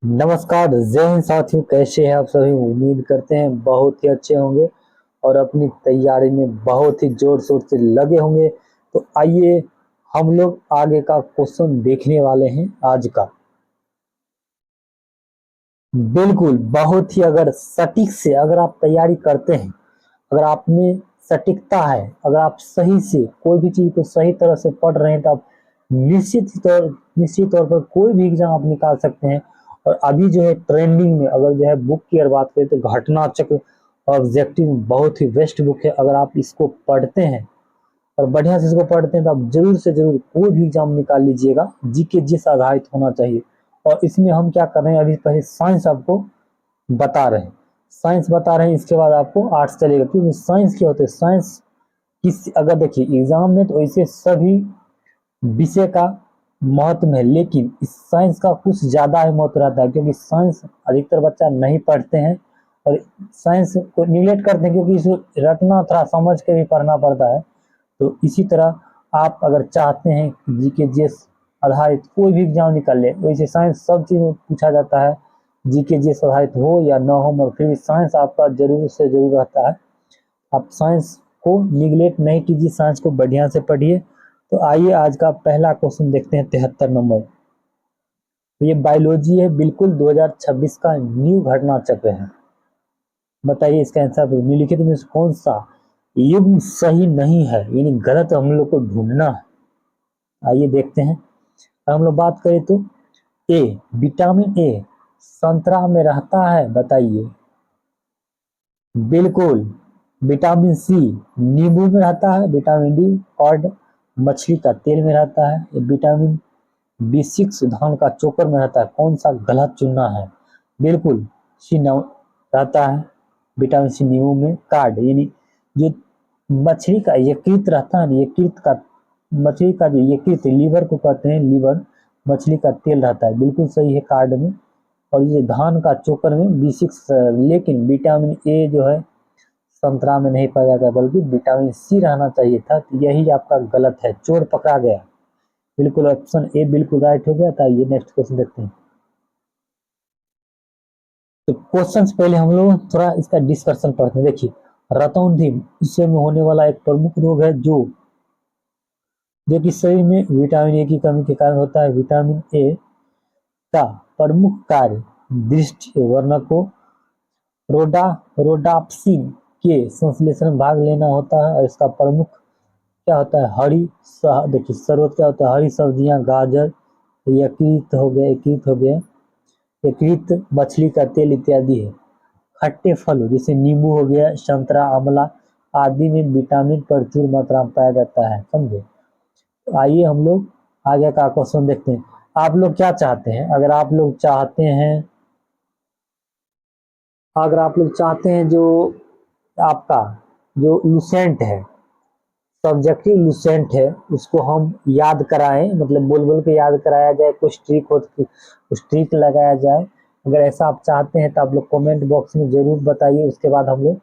नमस्कार, जय हिंद साथियों। कैसे हैं आप सभी? उम्मीद करते हैं बहुत ही अच्छे होंगे और अपनी तैयारी में बहुत ही जोर शोर से लगे होंगे। तो आइए हम लोग आगे का क्वेश्चन देखने वाले हैं आज का। बिल्कुल बहुत ही अगर सटीक से अगर आप तैयारी करते हैं, अगर आप में सटीकता है, अगर आप सही से कोई भी चीज को सही तरह से पढ़ रहे हैं तो आप निश्चित तौर पर कोई भी एग्जाम आप निकाल सकते हैं। और अभी जो है ट्रेंडिंग में अगर जो है बुक की अगर बात करें तो घटना चक्र ऑब्जेक्टिव बहुत ही बेस्ट बुक है। अगर आप इसको पढ़ते हैं और बढ़िया से इसको पढ़ते हैं तो आप जरूर से जरूर कोई भी एग्जाम निकाल लीजिएगा। जीके जिस आधारित होना चाहिए। और इसमें हम क्या कर रहे हैं, अभी पहले साइंस आपको बता रहे हैं, साइंस बता रहे हैं, इसके बाद आपको आर्ट्स चलेगा। क्योंकि साइंस क्या होता है, साइंस किस अगर देखिए एग्जाम में तो ऐसे सभी विषय का महत्व है, लेकिन इस साइंस का कुछ ज्यादा ही महत्व रहता है। क्योंकि साइंस अधिकतर बच्चा नहीं पढ़ते हैं और साइंस को निगलेक्ट करते हैं, क्योंकि इसे रटना थोड़ा समझ के भी पढ़ना पड़ता है। तो इसी तरह आप अगर चाहते हैं जीके जीएस आधारित कोई भी एग्जाम निकाल ले, वैसे साइंस सब चीज में पूछा जाता है, जीके जीएस आधारित हो या न हो, मगर फिर भी साइंस आपका जरूर से जरूर रहता है। आप साइंस को निगलेक्ट नहीं कीजिए, साइंस को बढ़िया से पढ़िए। तो आइए आज का पहला क्वेश्चन देखते हैं, 73 नंबर। तो ये बायोलॉजी है, बिल्कुल 2026 का न्यू घटना चक्र है। बताइए इसका आंसर। निम्नलिखित में से कौन सा युग्म सही नहीं है, यानी गलत हम लोग को ढूंढना है। आइए देखते हैं। हम लोग बात करें तो ए, विटामिन ए संतरा में रहता है, बताइए। बिल्कुल। विटामिन सी नींबू में रहता है, विटामिन डी कॉड मछली का तेल में रहता है, विटामिन B6 धान का चोकर में रहता है। कौन सा गलत चुनना है? बिल्कुल सी रहता है, विटामिन सी नींबू में। कार्ड यानी जो मछली का यकृत रहता है, यकृत का मछली का जो यकृत लीवर को कहते हैं, लीवर मछली का तेल रहता है। बिल्कुल सही है कार्ड में। और ये धान का चोकर में B6, लेकिन विटामिन ए जो है संतरा में नहीं पाया जाता, बल्कि विटामिन सी रहना चाहिए था। तो यही आपका गलत है, चोर पकड़ा गया। बिल्कुल ऑप्शन ए बिल्कुल राइट हो गया था। ये नेक्स्ट क्वेश्चन देखते हैं। तो क्वेश्चन से पहले हम लोग थोड़ा इसका डिस्कशन पढ़ते हैं। देखिए रतौंधी इस में होने वाला एक प्रमुख रोग है जो कि शरीर में विटामिन ए की कमी के कारण होता है। विटामिन ए का प्रमुख कार्य दृष्टि वर्णक को रोडाप्सिन के संश्लेषण में भाग लेना होता है। और इसका प्रमुख क्या होता है, देखिए स्रोत क्या होता है, हरी सब्जियां, गाजर, यकृत मछली का तेल इत्यादि है। खट्टे फल जैसे नींबू हो गया, संतरा, आंवला आदि में विटामिन प्रचुर मात्रा में पाया जाता है। समझे? तो आइए हम लोग आगे का क्वेश्चन देखते हैं। आप लोग क्या चाहते हैं? अगर आप लोग चाहते हैं जो आपका जो लुसेंट है, सब्जेक्टिव लुसेंट है, उसको हम याद कराएं, मतलब बोल बोल के याद कराया जाए, कुछ ट्रिक लगाया जाए। अगर ऐसा आप चाहते हैं तो आप लोग कमेंट बॉक्स में जरूर बताइए। उसके बाद हम लोग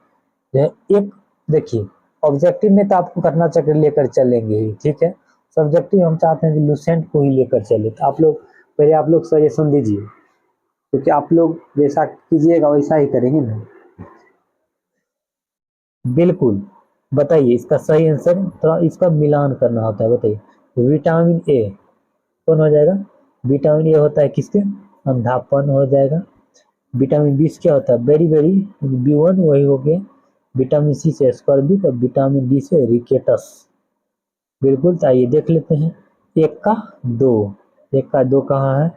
जो है एक देखिए ऑब्जेक्टिव में तो आपको घटना चक्र लेकर चलेंगे ही, ठीक है। सब्जेक्टिव हम चाहते हैं कि लुसेंट को ही लेकर चले। तो आप लोग पहले आप लोग सजेशन दीजिए, क्योंकि आप लोग जैसा कीजिएगा वैसा ही करेंगे ना। बिल्कुल। बताइए इसका सही आंसर, थोड़ा इसका मिलान करना होता है। बताइए विटामिन ए कौन हो जाएगा? विटामिन ए होता है किसके? अंधापन हो जाएगा। विटामिन बी क्या होता है? बेरी बेरी, B1 वही हो गया। विटामिन सी से स्कॉर्बिक और विटामिन डी से रिकेटस। बिल्कुल। तो आइए देख लेते हैं। एक का दो, एक का दो कहाँ है?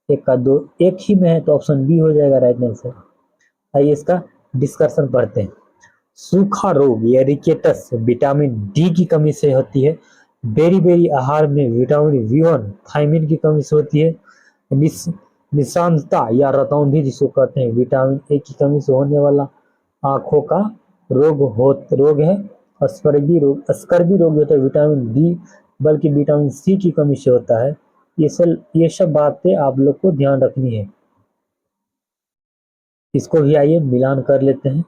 एक का दो एक ही में है, तो ऑप्शन बी हो जाएगा राइट आंसर। आइए इसका डिस्कशन पढ़ते हैं। सूखा रोग या रिकेटस विटामिन डी की कमी से होती है। बेरी बेरी आहार में विटामिन B1 थायमिन की कमी से होती है। निशानता या रतौंधी जिसको कहते हैं, विटामिन ए की कमी से होने वाला आंखों का रोग है। स्कर्वी रोग होता है विटामिन डी बल्कि विटामिन सी की कमी से होता है। ये सब बातें आप लोग को ध्यान रखनी है। इसको भी आइए मिलान कर लेते हैं।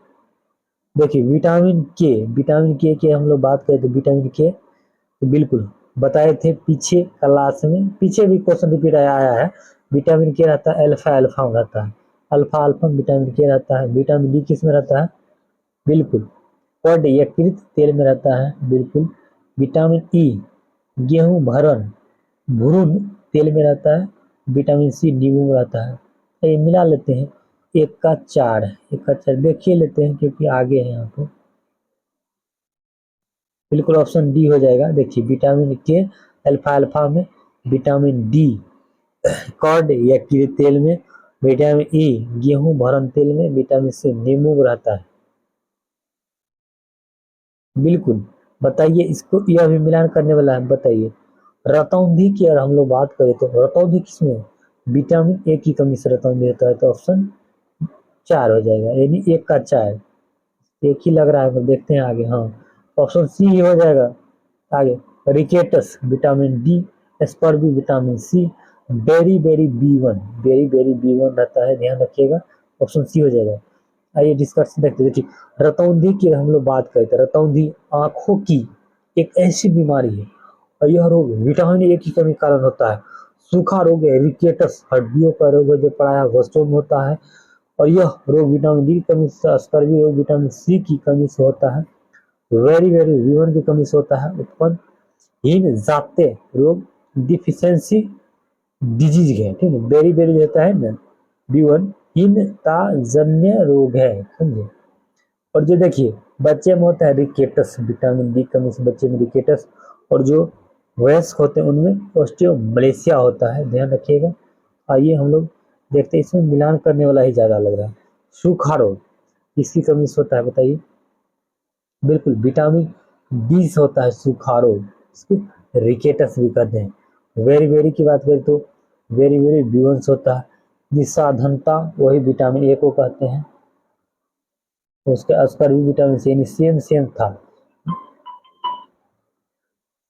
देखिए विटामिन के की हम लोग बात करें तो विटामिन के तो बिल्कुल बताए थे पीछे क्लास में, पीछे भी क्वेश्चन रिपीट आया है। विटामिन के रहता है अल्फा अल्फा में रहता है, अल्फा अल्फा में विटामिन के रहता है। विटामिन डी किस में रहता है? बिल्कुल पड यकृत तेल में रहता है, बिल्कुल। विटामिन ई गेहूं भरण भ्रूण तेल में रहता है। विटामिन सी नींबू में रहता है। तो ये मिला लेते हैं, एक का चार, एक का चार देखिए लेते हैं क्योंकि आगे है यहाँ पे। बिल्कुल ऑप्शन डी हो जाएगा। देखिए विटामिन के अल्फा अल्फा में, विटामिन डी कॉर्ड या कीड़े तेल में, विटामिन ई गेहूं भरण तेल में, विटामिन सी नींबू में रहता है। बिल्कुल बताइए इसको, यह भी मिलान करने वाला है, बताइए। रतौंधी की अगर हम लोग बात करें तो रतौंधी किसमें है? विटामिन ए की कमी से रतौंधी होता है, तो ऑप्शन चार हो जाएगा, यानी एक का चार। एक ही लग रहा है पर देखते हैं आगे। हाँ ऑप्शन सी ही हो जाएगा आगे। रिकेटस विटामिन डी, एस्पर्बी vitamin C, beriberi B one, beriberi B one रहता है, ध्यान रखिएगा। ऑप्शन सी हो जाएगा। आइए डिस्कस देखते देखिए। रतौंधी की हम लोग बात करते हैं, रतौंधी आंखों की एक ऐसी बीमारी है और यह रोग विटामिन ए की कमी के कारण होता है। सूखा रोग है रिकेटस, हड्डियों का रोग है जो प्रायः बच्चों में होता है। और यह रोग विटामिन डी की कमी से, स्कर्वी रोग विटामिन सी की कमी से होता है। वेरी वेरी बी1 की कमी से होता है उत्पन्न। हीन जाते रोग डिफिशियंसी डिजीज है, ठीक है। बेरी बेरी रहता है ना बी1 हीनता जन्य रोग है, समझे। और जो देखिए बच्चे में होता है रिकेटस, विटामिन डी कमी से बच्चे में रिकेटस। और जो वयस्क होते हैं उनमें ऑस्टियोमलेशिया होता है, ध्यान रखिएगा। आइए हम लोग देखते हैं, इसमें मिलान करने वाला ही ज्यादा लग रहा है। सूखा रोग किसकी कमी से होता है बताइए? बिल्कुल विटामिन डी से होता है सूखा रोग, इसको रिकेटस भी कहते हैं। वेरी वेरी की बात करें तो वेरी वेरी बी1 से होता है। निसाधनता वही विटामिन ए को कहते हैं, उसके असकर भी विटामिन सी, यानी सेम सेम था,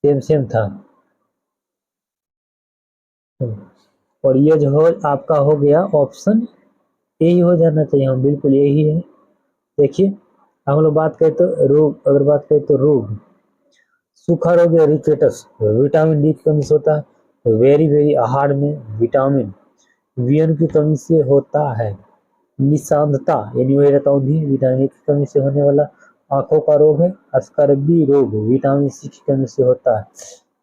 सेम सेम था। और ये जो हो आपका हो गया ऑप्शन यही हो जाना चाहिए। हम बिल्कुल यही है। देखिए हम लोग बात करें तो रोग, अगर बात करें तो रोग सूखा रोग या रिकेटस विटामिन डी की कमी से होता है। वेरी वेरी आहार में विटामिन बी1 की कमी से होता है। निशांतता यानी वही रतौंधी विटामिन ए की कमी से होने वाला आंखों का रोग है। अस्कर्बी रोग विटामिन सी की कमी से होता है।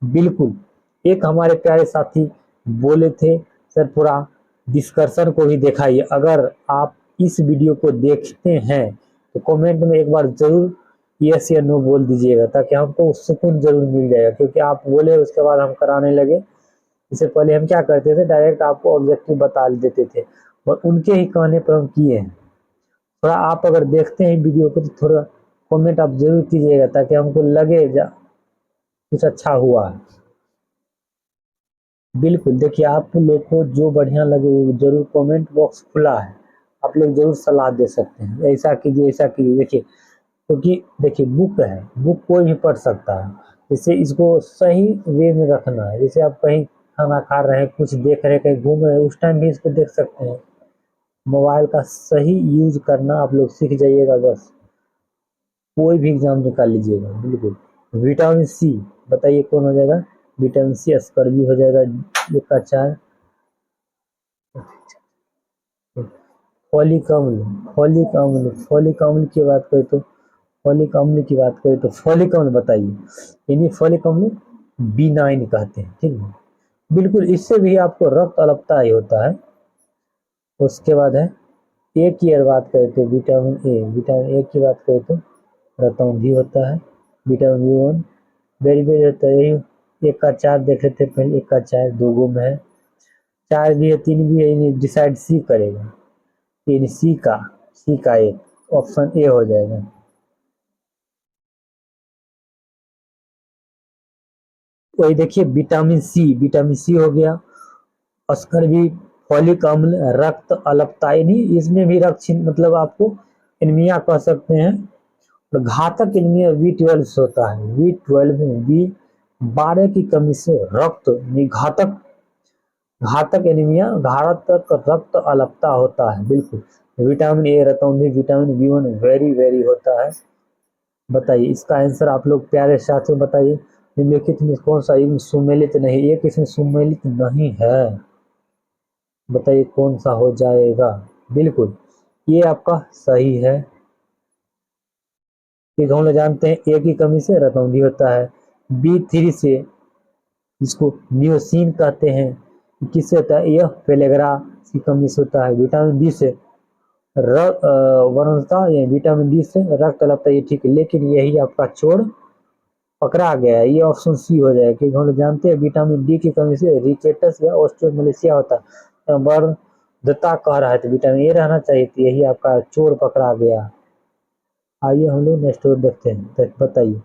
बिल्कुल एक हमारे प्यारे साथी बोले थे सर पूरा डिस्कशन को भी दिखाइए। अगर आप इस वीडियो को देखते हैं तो कमेंट में एक बार जरूर यस या नो बोल दीजिएगा, ताकि हमको सुकून जरूर मिल जाएगा। क्योंकि आप बोले उसके बाद हम कराने लगे, इससे पहले हम क्या करते थे डायरेक्ट आपको ऑब्जेक्टिव बता देते थे, और उनके ही कहने पर हम किए हैं। थोड़ा आप अगर देखते हैं वीडियो को तो थोड़ा कमेंट आप जरूर कीजिएगा, ताकि हमको लगे कुछ अच्छा हुआ है। बिल्कुल देखिए आप लोग को जो बढ़िया लगे वो जरूर, कमेंट बॉक्स खुला है, आप लोग जरूर सलाह दे सकते हैं, ऐसा कीजिए ऐसा कीजिए। देखिए क्योंकि देखिए बुक है, बुक कोई भी पढ़ सकता है। जैसे इसको सही वे में रखना है, जैसे आप कहीं खाना खा रहे हैं, कुछ देख रहे हैं, कहीं घूम रहे हैं, उस टाइम भी इसको देख सकते हैं। मोबाइल का सही यूज करना आप लोग सीख जाइएगा, बस कोई भी एग्जाम निकाल लीजिएगा। बिल्कुल विटामिन सी बताइए कौन हो जाएगा? विटामिन सी अस्कर्बी हो जाएगा, एक का चार। फॉलिक अम्ल, फॉलिक अम्ल, फॉलिक अम्ल की बात करें तो फॉलिक अम्ल की बात करें तो फॉलिक अम्ल बताइए, यानी फॉलिक अम्ल B9 कहते हैं, ठीक है। बिल्कुल इससे भी आपको रक्त अल्पता ही होता है। उसके बाद है ए की अगर बात करें तो विटामिन ए, विटामिन ए की बात करें तो रतौंधी होता है। विटामिन बी1 वेरी वेरी होता है। यही एक का चार देख लेते हैं पहले, एक का चार दो गो में है, चार भी है तीन भी है, यानी डिसाइड सी करेगा, यानी सी का एक ऑप्शन ए हो जाएगा। वही देखिए विटामिन सी हो गया, अस्कर्बी, फॉलिक अम्ल, रक्त अल्पता, यानी इसमें भी रक्त मतलब आपको एनीमिया कह सकते हैं। और घातक एनीमिया B12 से होता है। B12 में B12 की कमी से रक्त घातक घातक एनीमिया, घातक रक्त अल्पता होता है। बिल्कुल विटामिन ए रतौंधी विटामिन B1 वेरी वेरी होता है। बताइए इसका आंसर आप लोग प्यारे साथियों बताइए। निम्नलिखित में कौन सा इसमें सुमेलित नहीं? एक इसमें सुमेलित नहीं है। बताइए कौन सा हो जाएगा। बिल्कुल ये आपका सही है। एक हम लोग जानते हैं ए की कमी से रतौंधी होता है, B3 से जिसको नियोसिन कहते हैं किससे होता है, यह पेलेग्रा की कमी से होता है। विटामिन डी से वनता या विटामिन डी से रक्त लगता है, ये ठीक है, लेकिन यही आपका चोर पकड़ा गया है, ये ऑप्शन सी हो जाएगा क्योंकि हम लोग जानते हैं विटामिन डी की कमी से रिकेटस या ऑस्टियोमलेशिया होता है। वर्धता कह रहा है तो विटामिन ए रहना चाहिए, तो यही आपका चोर पकड़ा गया। आइए हम लोग नेक्स्ट देखते हैं, बताइए।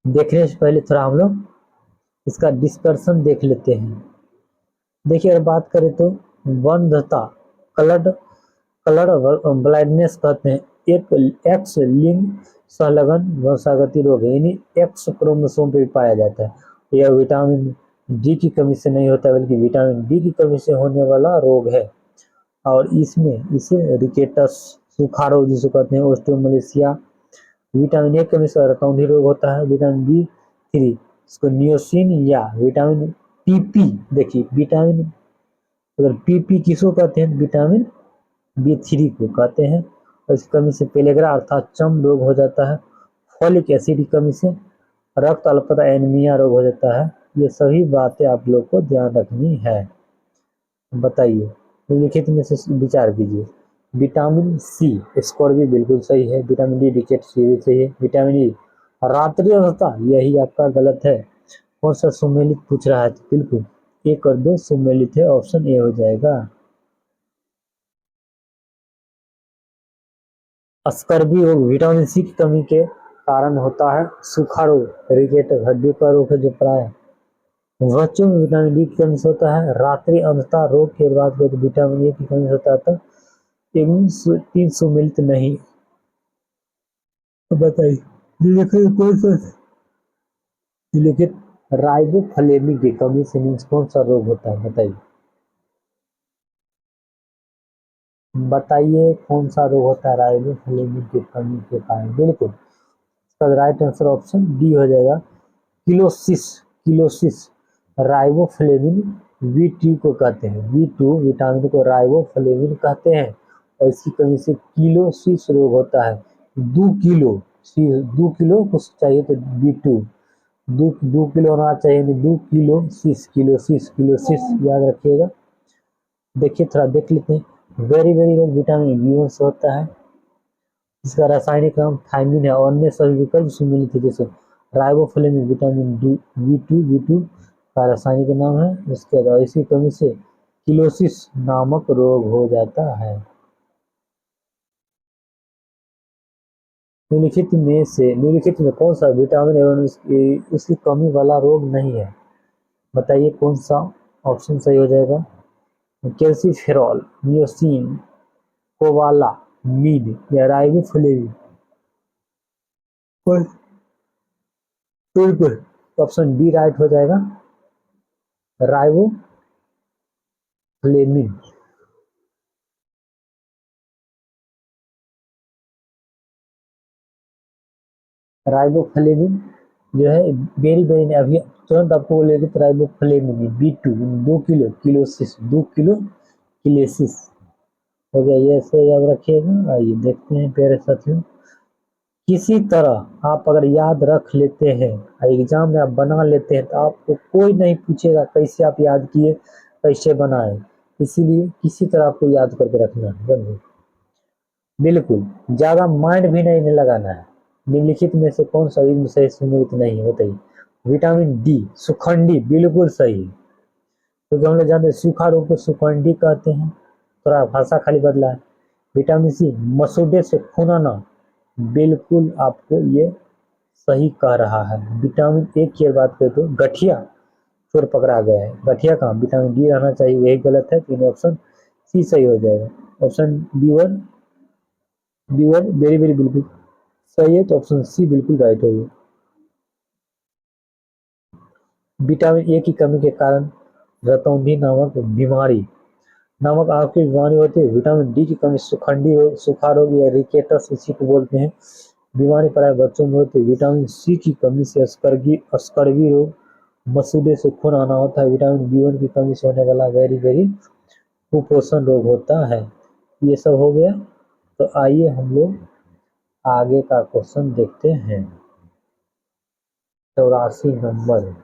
देखने से पहले थोड़ा हम लोग इसका डिस्कशन देख लेते हैं। देखिए अगर बात करें तो वंध्यता कलर कलर ब्लाइंडनेस कहते हैं, एक एक्स लिंग संलग्न वंशागति रोग है, यानी एक्स क्रोमोसोम पे पाया जाता है। यह विटामिन डी की कमी से नहीं होता बल्कि विटामिन डी की कमी से होने वाला रोग है। और इसमें इसे रिकेटस सूखा रोग जिसे कहते हैं, ऑस्टियोमलेशिया, विटामिन ए की कमी से रतौंधी रोग होता है। विटामिन B3 इसको नियोसिन या विटामिन PP, देखिए विटामिन अगर PP किसको कहते हैं, विटामिन B3 को कहते हैं। और इसकी कमी से पेलेग्रा अर्थात चम रोग हो जाता है। फॉलिक एसिड की कमी से रक्त अल्पता एनीमिया रोग हो जाता है। ये सभी बातें आप लोग को ध्यान रखनी है। बताइए लिखित में से विचार कीजिए। विटामिन सी स्कोर भी बिल्कुल सही है, विटामिन डी डिकेट सी भी सही है, विटामिन ई रात्रि अवस्था यही आपका गलत है। कौन सा सुमेलित पूछ रहा है, तो बिल्कुल 1 और 2 सुमेलित है, ऑप्शन ए हो जाएगा। स्कर्वी रोग विटामिन सी की कमी के कारण होता है। सूखा रोग रिकेटस हड्डी का रोग है जो प्राय बच्चों में विटामिन डी की कमी से होता है। रात्रि अंधता रोग के बाद विटामिन ए की कमी से होता है। तो 3 सुमेलित नहीं। तो बताइए निम्नलिखित कौन सा निम्नलिखित राइबोफ्लेविन की कमी से मीन्स कौन सा रोग होता है, बताइए। बताइए कौन सा रोग होता है राइबोफ्लेविन की कमी के कारण। बिल्कुल इसका राइट आंसर ऑप्शन डी हो जाएगा, किलोसिस। किलोसिस राइबोफ्लेविन B2 को कहते हैं, B2 विटामिन को राइबोफ्लेविन कहते हैं और इसकी कमी से किलोसिस रोग होता है। 2 किलो कुछ चाहिए तो B2 दो किलो होना चाहिए, 2 किलो किलोसिस याद रखिएगा। देखिए थोड़ा देख लेते हैं। वेरी वेरी रोग विटामिन B1 से होता है, इसका रासायनिक नाम थायमिन है और अन्य सभी विकल्प सुमेलित है, जैसे राइबोफ्लेविन विटामिन डी B2 का रासायनिक नाम है। इसके अलावा इसी कमी से किलोसिस नामक रोग हो जाता है। निम्नलिखित में कौन सा विटामिन एवं उसकी कमी वाला रोग नहीं है, बताइए कौन सा ऑप्शन सही हो जाएगा। कैल्सीफेरॉल, नियोसिन, कोवाला मीड या राइबोफ्लेविन। बिल्कुल ऑप्शन डी राइट हो जाएगा, राइबोफ्लेविन। राइबोफ्लेविन जो है वेरी वेरी अभी तुरंत आपको बोलेगी तो राइबोफ्लेविन B2 2 किलो किलेसिस हो गया, ये ऐसे याद रखिएगा। आइए देखते हैं प्यारे साथियों। किसी तरह आप अगर याद रख लेते हैं, एग्जाम में आप बना लेते हैं, तो आपको कोई नहीं पूछेगा कैसे आप याद किए, कैसे बनाए। इसीलिए किसी तरह आपको याद करके रखना है। बिल्कुल ज्यादा माइंड भी नहीं लगाना है। निम्नलिखित में से कौन सा युग्म सही सुमेलित नहीं है, बताइए। विटामिन डी सुखंडी बिल्कुल सही है, क्योंकि हम लोग जानते हैं सूखा रोग को सुखंडी कहते हैं, थोड़ा भाषा खाली बदला है। विटामिन सी मसूड़े से खून आना, बिल्कुल आपको ये सही कह रहा है। विटामिन ए की बात करें तो गठिया चोर पकड़ा गया है, गठिया का विटामिन डी रहना चाहिए, यही गलत है, तीन ऑप्शन सी सही हो जाएगा। Option B one very very बिल्कुल सही है, तो ऑप्शन सी बिल्कुल राइट होगी। विटामिन ए की कमी के कारण रतौंधी नामक आंख की बीमारी होती है। विटामिन डी की कमी सुखंडी रोग, सूखा रोग या रिकेटस इसी को बोलते हैं, बीमारी प्राय बच्चों में होती है। विटामिन सी की कमी से स्कर्वी रोग मसूड़े से खून आना होता है, विटामिन B1 की कमी से होने वाला वेरी वेरी कुपोषण रोग होता है। ये सब हो गया। तो आइए हम लोग आगे का क्वेश्चन देखते हैं। 84 नंबर,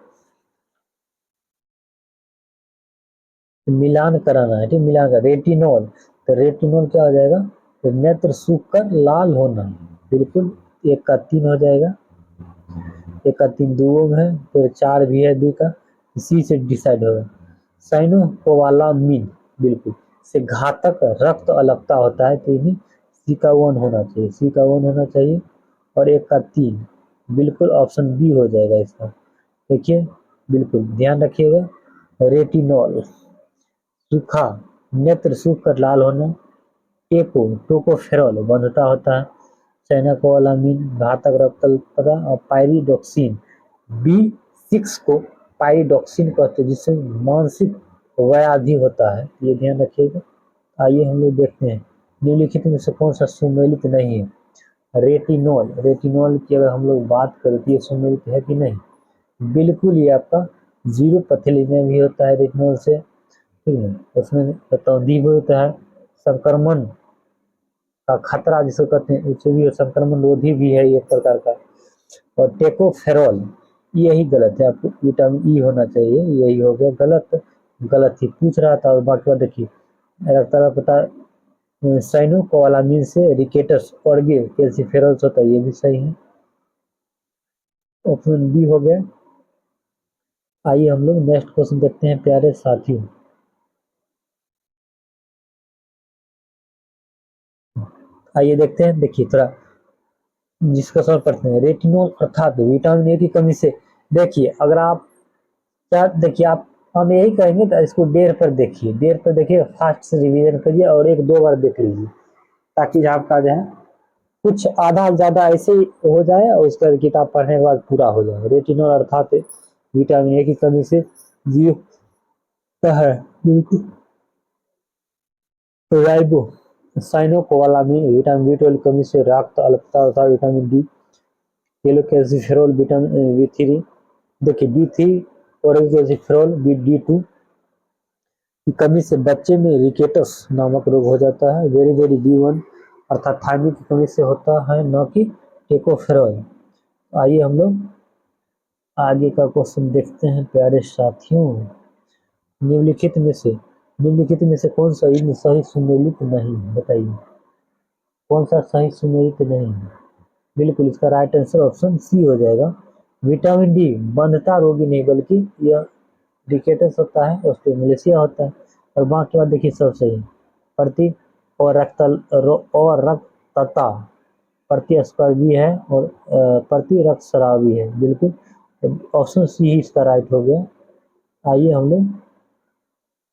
मिलान कराना है, ठीक, मिलान का रेटिनॉल। तो रेटिनॉल क्या हो जाएगा, तो नेत्र सूख कर लाल होना, बिल्कुल। एक का 3 हो जाएगा, एक का 3 दुओं में है, फिर 4 भी है 2 का, सी से डिसाइड होगा। साइनोकोबालामिन, बिल्कुल, से घातक रक्त अलगता होता है, तो ये सी का 1 होना चाहिए, सी का 1 होना चाहिए, और एक का 3, बिल्कुल ऑप्शन बी हो जाएगा इसका। देखिए, बिल्कुल ध्यान रखिएगा। रेटिनॉल, सूखा, नेत्र सूख कर लाल होना, टोकोफेरॉल बंधता होता है, साइनोकोबालामिन घातक रक्त अल्पता, और पायरिडॉक्सिन B6 को पायरिडॉक्सिन कहते हैं, जिससे मानसिक व्याधि होता है, ये ध्यान रखिएगा। आइए हम लोग देखते हैं निम्नलिखित में से कौन सा सुमेलित नहीं है। रेटिनॉल, रेटिनॉल की अगर हम लोग बात करें तो ये सुमेलित है कि नहीं, बिल्कुल ये आपका जीरो पथरी में भी होता है रेटिनॉल से, ठीक है, उसमें तौंधी भी होता है, संक्रमण का खतरा जिसको कहते हैं उसे भी, संक्रमण रोधी भी है एक प्रकार का। और टेकोफेरॉल, यही गलत है, आपको विटामिन ई होना चाहिए, यही हो गया गलत। गलत ही पूछ रहा था। और बाकी बात देखिए, रक्तदाब पता, साइनोकोबालामिन से रिकेटस ऑर्गे कैल्सीफेरॉल्स होता है, ये भी सही है, ऑप्शन बी हो गया। आइए हम लोग नेक्स्ट क्वेश्चन देखते हैं प्यारे साथियों। आइए देखते हैं, देखिए थोड़ा जिसका सवाल पढ़ते हैं। रेटिनॉल अर्थात विटामिन ए की कमी से, देखिए अगर आप क्या, देखिए आप, हम यही कहेंगे तो इसको डेढ़ पर देखिए, डेढ़ पर देखिए, फास्ट से रिवीजन करिए और एक दो बार देख लीजिए, ताकि आपका जो है कुछ आधा ज्यादा ऐसे ही हो जाए और उसके बाद किताब पढ़ने के बाद पूरा हो जाए। रेटिनॉल अर्थात विटामिन ए की कमी से जी है, बिल्कुल। राइबो साइनोकोबालामिन विटामिन B12 की कमी से रक्त अल्पता तथा विटामिन डी, केलोकैल्सिफेरॉल विटामिन B3, देखिए B3 और कैल्सिफेरॉल D2 की कमी से बच्चे में रिकेटस नामक रोग हो जाता है। वेरी वेरी B1 अर्थात थायमिन की कमी से होता है, न कि टेकोफेरॉल। आइए हम लोग आगे का क्वेश्चन देखते हैं प्यारे साथियों। निम्नलिखित में से कौन सा इनमें सही सुमेलित नहीं है, बताइए कौन सा सही सुमेलित नहीं है। बिल्कुल इसका राइट आंसर ऑप्शन सी हो जाएगा। विटामिन डी बंधता रोगी नहीं, बल्कि यह रिकेटस होता है, ऑस्टियोमेलेसिया होता है। और बाकी बात देखिए सब सही है। प्रति और रक्तता, प्रतिस्पर्धी है, और प्रति रक्तस्राव भी है, बिल्कुल ऑप्शन सी ही इसका राइट हो गया। आइए हम लोग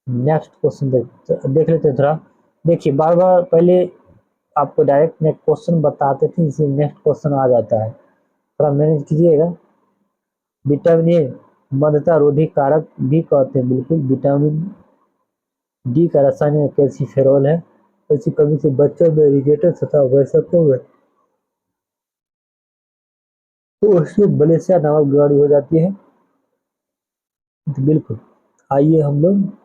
नेक्स्ट क्वेश्चन देख लेते हैं थोड़ा। देखिए बार बार पहले आपको डायरेक्ट नेक्स्ट क्वेश्चन बताते थे, इसलिए नेक्स्ट क्वेश्चन आ जाता है, थोड़ा मैनेज कीजिएगा। विटामिन ए मंदता रोधी कारक भी कहते हैं, बिल्कुल। विटामिन डी का रासायनिक कैल्सीफेरॉल है, इसकी कमी से बच्चों में इरिटेटर तथा वयस्कों में ओस्टियोब्लेसिया नामक बीमारी हो जाती है, तो बिल्कुल। आइए हम लोग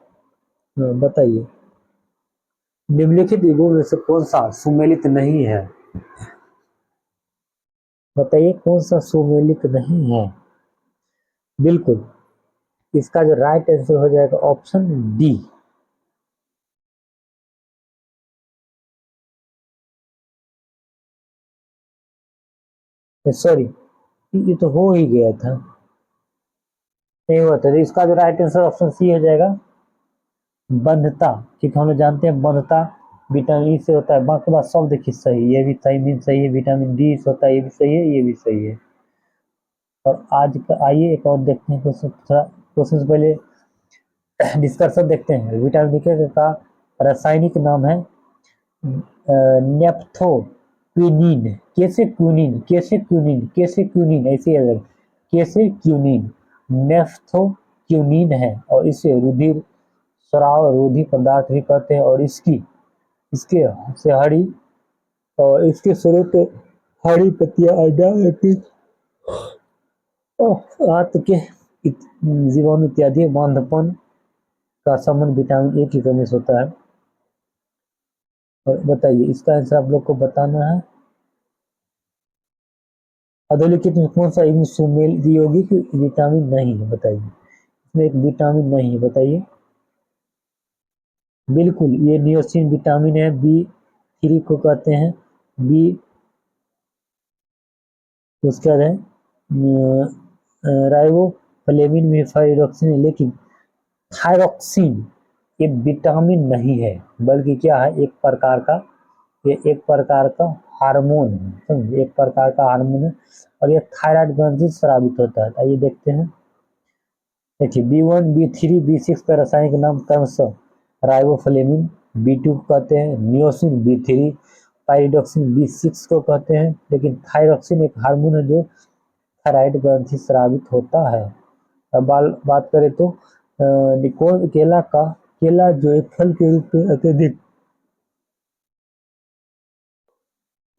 बताइए निम्नलिखित युगों में से कौन सा सुमेलित नहीं है, बताइए कौन सा सुमेलित नहीं है। बिल्कुल इसका जो राइट आंसर हो जाएगा ऑप्शन डी। सॉरी, ये तो हो ही गया था, नहीं हुआ था, तो इसका जो राइट आंसर ऑप्शन सी हो जाएगा, बंधता, क्योंकि हम लोग जानते हैं बंधता विटामिन ई से होता है। बाकी बात सब देखिए सही, ये भी थायमिन सही है, विटामिन डी से होता है, ये भी सही है, ये भी सही है। और आज का आइए एक और देखते हैं क्वेश्चन, थोड़ा क्वेश्चन से पहले डिस्कशन देखते हैं। विटामिन डी का रासायनिक नाम है नेप्थोक्विनिन, कैसे क्यूनिन ऐसे अलग, कैसे क्यूनिन नेप्थोक्विनिन है, और इसे रुधिर स्राव रोधी पदार्थ भी कहते हैं। और इसके से हरी, और इसके स्वरूप हरी पत्तियां अंडा हाथ के जीवाणु इत्यादि बांझपन का संबंध विटामिन ए की कमी से होता है। और बताइए इसका आंसर आप लोग को बताना है। अधोलिखित में कौन सा इनमें सुमेल यौगिक विटामिन नहीं है, बताइए इसमें एक विटामिन नहीं है, बताइए। बिल्कुल ये नियोसिन विटामिन है, B3 को कहते हैं। बी उसके बाद है राइबोफ्लेविन में थायरॉक्सिन है, लेकिन थायरॉक्सिन ये विटामिन नहीं है, बल्कि क्या है, एक प्रकार का, ये एक प्रकार का हार्मोन है, समझे, एक प्रकार का हार्मोन है और ये थायराइड ग्रंथि से स्रावित होता है। आइए देखते हैं। देखिए B1, B3, B6 का रासायनिक नाम क्रमशः राइबोफ्लेविन B2 को कहते हैं, नियोसिन B3, पाइरिडॉक्सिन B6 को कहते हैं। लेकिन थायरॉक्सिन एक हार्मोन है जो थायराइड ग्रंथि स्रावित होता है। अब बात करें तो निकोल केला जो एक फल के रूप में अत्यधिक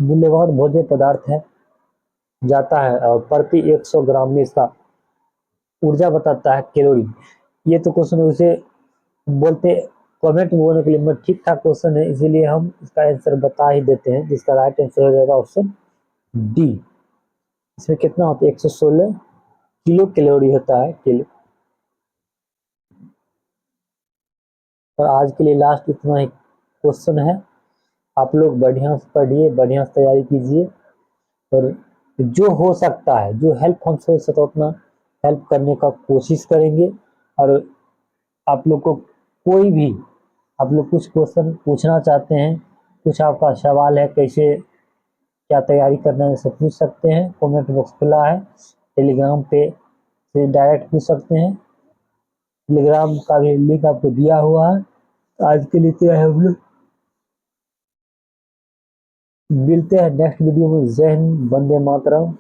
मूल्यवान भोज्य पदार्थ है जाता है और प्रति 100 ग्राम में इसका ऊर्जा बताता है कैलोरी। ये तो क्वेश्चन उसे बोलते कमेंट में बोलने के लिए ठीक ठाक क्वेश्चन है, इसीलिए हम इसका आंसर बता ही देते हैं, जिसका राइट आंसर हो जाएगा ऑप्शन डी। इसमें कितना होता है, 116 किलो कैलोरी होता है, किलो। और आज के लिए लास्ट इतना ही क्वेश्चन है। आप लोग बढ़िया से पढ़िए, बढ़िया से तैयारी कीजिए और जो हो सकता है, जो हेल्प हमसे हो सके उतना हेल्प करने का कोशिश करेंगे। और आप लोग को कोई भी, आप लोग कुछ क्वेश्चन पूछना चाहते हैं, कुछ आपका सवाल है, कैसे क्या तैयारी करना है, सब पूछ सकते हैं। कमेंट बॉक्स खुला है, टेलीग्राम पे से डायरेक्ट पूछ सकते हैं, टेलीग्राम का भी लिंक आपको दिया हुआ है। आज के लिए तो हम लोग मिलते हैं नेक्स्ट वीडियो में। जय हिंद, वंदे मातरम।